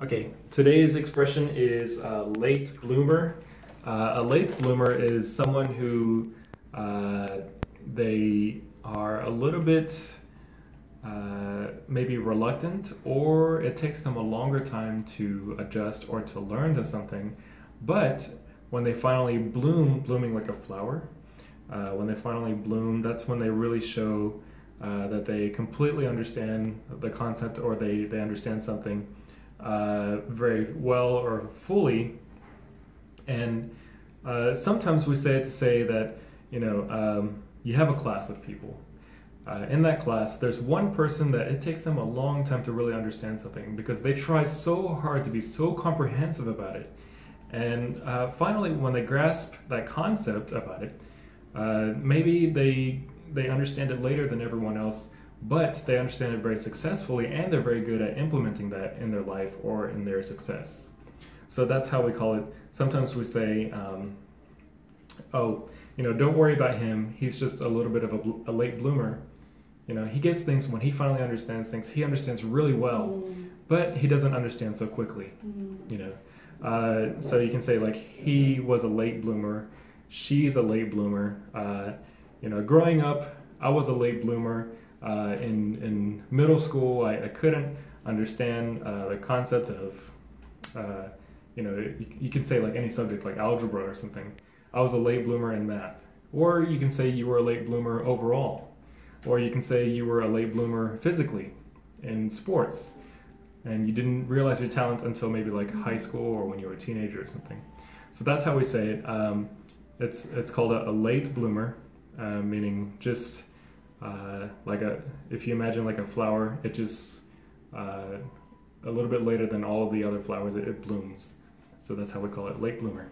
Okay, today's expression is late bloomer. A late bloomer is someone who uh, they are a little bit maybe reluctant, or it takes them a longer time to adjust or to learn to something. But when they finally bloom, blooming like a flower, when they finally bloom, that's when they really show that they completely understand the concept, or they understand something very well or fully. And sometimes we say it to say that, you have a class of people. In that class, there's one person that it takes them a long time to really understand something because they try so hard to be so comprehensive about it. And finally, when they grasp that concept about it, maybe they understand it later than everyone else, but they understand it very successfully, and they're very good at implementing that in their life or in their success. So that's how we call it. Sometimes we say, oh, don't worry about him. He's just a little bit of a late bloomer. He gets things when he finally understands things. He understands really well, but he doesn't understand so quickly. So you can say like he was a late bloomer. She's a late bloomer. Growing up, I was a late bloomer. In middle school, I couldn't understand the concept of, you can say like any subject like algebra or something. I was a late bloomer in math. Or you can say you were a late bloomer overall. Or you can say you were a late bloomer physically in sports. And you didn't realize your talent until maybe like high school or when you were a teenager or something. So that's how we say it. It's called a late bloomer, meaning just if you imagine like a flower, it just a little bit later than all of the other flowers it blooms. So that's how we call it, late bloomer.